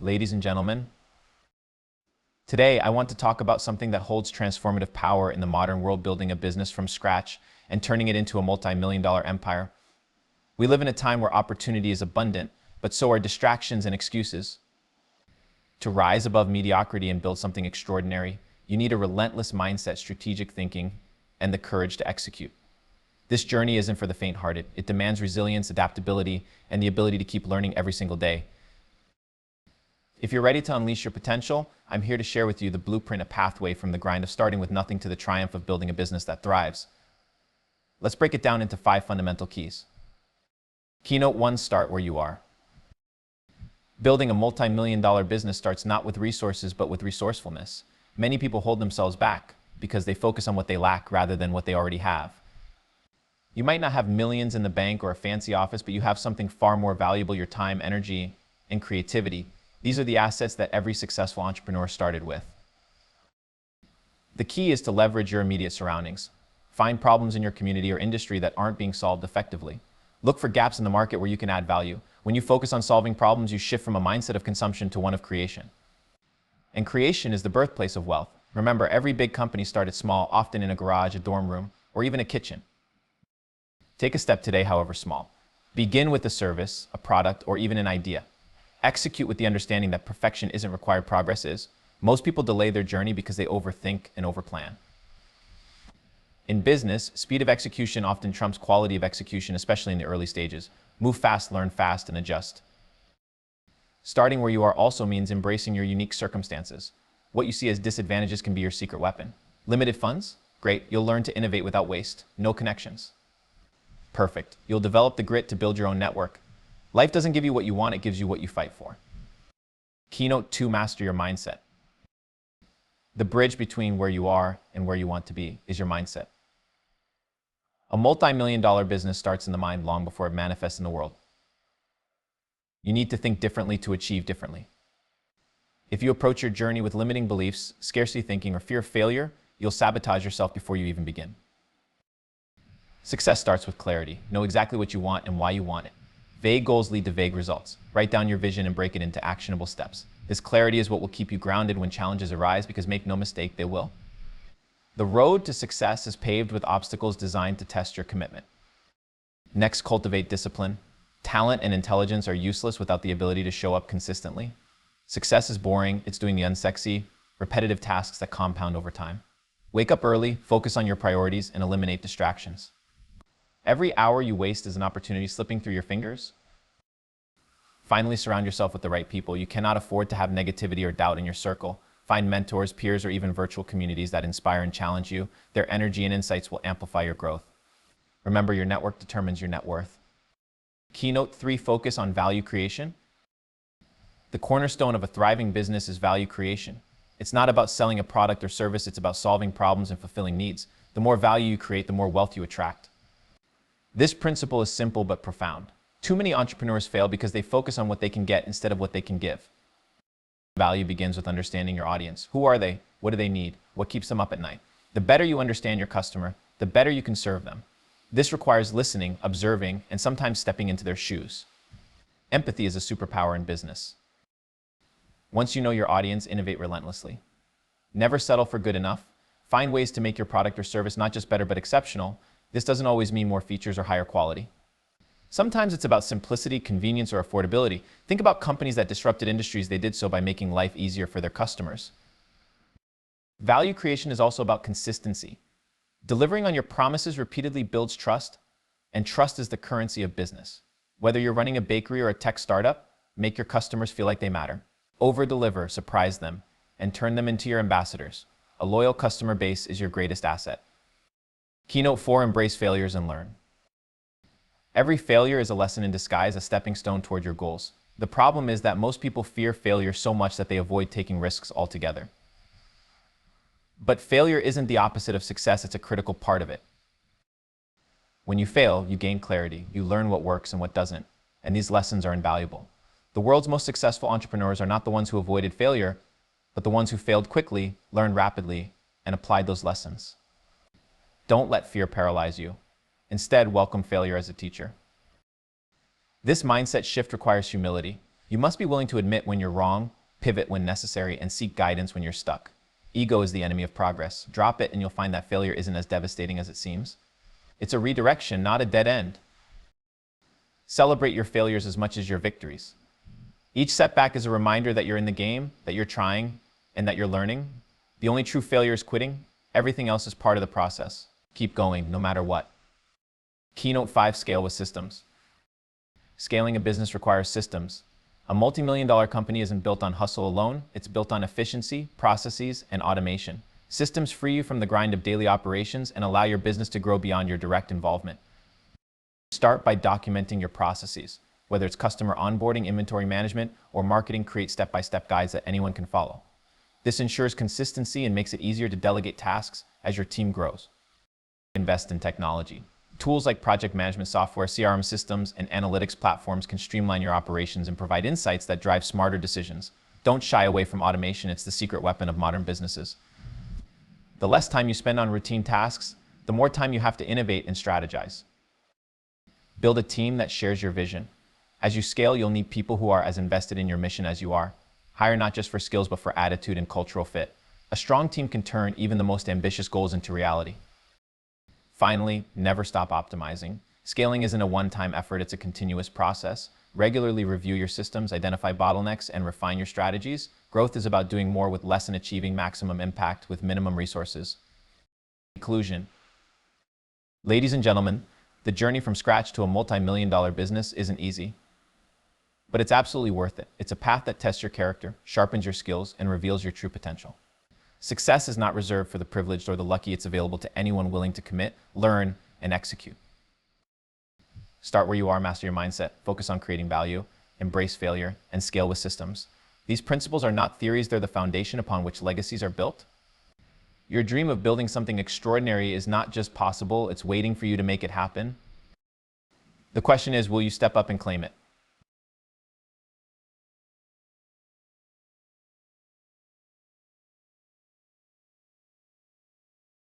ladies and gentlemen. Today, I want to talk about something that holds transformative power in the modern world, building a business from scratch and turning it into a multi-million-dollar empire. We live in a time where opportunity is abundant, but so are distractions and excuses. To rise above mediocrity and build something extraordinary, you need a relentless mindset, strategic thinking, and the courage to execute. This journey isn't for the faint-hearted. It demands resilience, adaptability, and the ability to keep learning every single day. If you're ready to unleash your potential, I'm here to share with you the blueprint, a pathway from the grind of starting with nothing to the triumph of building a business that thrives. Let's break it down into 5 fundamental keys. Keynote 1: Start where you are. Building a multi-million-dollar business starts not with resources, but with resourcefulness. Many people hold themselves back because they focus on what they lack rather than what they already have. You might not have millions in the bank or a fancy office, but you have something far more valuable: your time, energy, and creativity. These are the assets that every successful entrepreneur started with. The key is to leverage your immediate surroundings. Find problems in your community or industry that aren't being solved effectively. Look for gaps in the market where you can add value. When you focus on solving problems, you shift from a mindset of consumption to one of creation. And creation is the birthplace of wealth. Remember, every big company started small, often in a garage, a dorm room, or even a kitchen. Take a step today, however small. Begin with a service, a product, or even an idea. Execute with the understanding that perfection isn't required, progress is. Most people delay their journey because they overthink and overplan. In business, speed of execution often trumps quality of execution, especially in the early stages. Move fast, learn fast, and adjust. Starting where you are also means embracing your unique circumstances. What you see as disadvantages can be your secret weapon. Limited funds? Great, you'll learn to innovate without waste. No connections? Perfect, you'll develop the grit to build your own network. Life doesn't give you what you want, it gives you what you fight for. Keynote 2: Master your mindset. The bridge between where you are and where you want to be is your mindset. A multi-million-dollar business starts in the mind long before it manifests in the world. You need to think differently to achieve differently. If you approach your journey with limiting beliefs, scarcity thinking, or fear of failure, you'll sabotage yourself before you even begin. Success starts with clarity. Know exactly what you want and why you want it. Vague goals lead to vague results. Write down your vision and break it into actionable steps. This clarity is what will keep you grounded when challenges arise, because make no mistake, they will. The road to success is paved with obstacles designed to test your commitment. Next, cultivate discipline. Talent and intelligence are useless without the ability to show up consistently. Success is boring. It's doing the unsexy, repetitive tasks that compound over time. Wake up early, focus on your priorities, and eliminate distractions. Every hour you waste is an opportunity slipping through your fingers. Finally, surround yourself with the right people. You cannot afford to have negativity or doubt in your circle. Find mentors, peers, or even virtual communities that inspire and challenge you. Their energy and insights will amplify your growth. Remember, your network determines your net worth. Keynote 3: Focus on value creation. The cornerstone of a thriving business is value creation. It's not about selling a product or service, it's about solving problems and fulfilling needs. The more value you create, the more wealth you attract. This principle is simple but profound. Too many entrepreneurs fail because they focus on what they can get instead of what they can give. Value begins with understanding your audience. Who are they? What do they need? What keeps them up at night? The better you understand your customer, the better you can serve them. This requires listening, observing, and sometimes stepping into their shoes. Empathy is a superpower in business. Once you know your audience, innovate relentlessly. Never settle for good enough. Find ways to make your product or service not just better but exceptional. This doesn't always mean more features or higher quality. Sometimes it's about simplicity, convenience, or affordability. Think about companies that disrupted industries. They did so by making life easier for their customers. Value creation is also about consistency. Delivering on your promises repeatedly builds trust, and trust is the currency of business. Whether you're running a bakery or a tech startup, make your customers feel like they matter. Over-deliver, surprise them, and turn them into your ambassadors. A loyal customer base is your greatest asset. Keynote 4: Embrace failures and learn. Every failure is a lesson in disguise, a stepping stone toward your goals. The problem is that most people fear failure so much that they avoid taking risks altogether. But failure isn't the opposite of success, it's a critical part of it. When you fail, you gain clarity, you learn what works and what doesn't, and these lessons are invaluable. The world's most successful entrepreneurs are not the ones who avoided failure, but the ones who failed quickly, learned rapidly, and applied those lessons. Don't let fear paralyze you. Instead, welcome failure as a teacher. This mindset shift requires humility. You must be willing to admit when you're wrong, pivot when necessary, and seek guidance when you're stuck. Ego is the enemy of progress. Drop it and you'll find that failure isn't as devastating as it seems. It's a redirection, not a dead end. Celebrate your failures as much as your victories. Each setback is a reminder that you're in the game, that you're trying, and that you're learning. The only true failure is quitting. Everything else is part of the process. Keep going, no matter what. Keynote 5: Scale with systems. Scaling a business requires systems. A multi-million-dollar company isn't built on hustle alone. It's built on efficiency, processes, and automation. Systems free you from the grind of daily operations and allow your business to grow beyond your direct involvement. Start by documenting your processes. Whether it's customer onboarding, inventory management, or marketing, create step-by-step guides that anyone can follow. This ensures consistency and makes it easier to delegate tasks as your team grows. Invest in technology. Tools like project management software, CRM systems, and analytics platforms can streamline your operations and provide insights that drive smarter decisions. Don't shy away from automation. It's the secret weapon of modern businesses. The less time you spend on routine tasks, the more time you have to innovate and strategize. Build a team that shares your vision. As you scale, you'll need people who are as invested in your mission as you are. Hire not just for skills, but for attitude and cultural fit. A strong team can turn even the most ambitious goals into reality. Finally, never stop optimizing. Scaling isn't a one-time effort, it's a continuous process. Regularly review your systems, identify bottlenecks, and refine your strategies. Growth is about doing more with less and achieving maximum impact with minimum resources. Conclusion. Ladies and gentlemen, the journey from scratch to a multi-million-dollar business isn't easy, but it's absolutely worth it. It's a path that tests your character, sharpens your skills, and reveals your true potential. Success is not reserved for the privileged or the lucky. It's available to anyone willing to commit, learn, and execute. Start where you are, master your mindset, focus on creating value, embrace failure, and scale with systems. These principles are not theories, they're the foundation upon which legacies are built. Your dream of building something extraordinary is not just possible, it's waiting for you to make it happen. The question is, will you step up and claim it?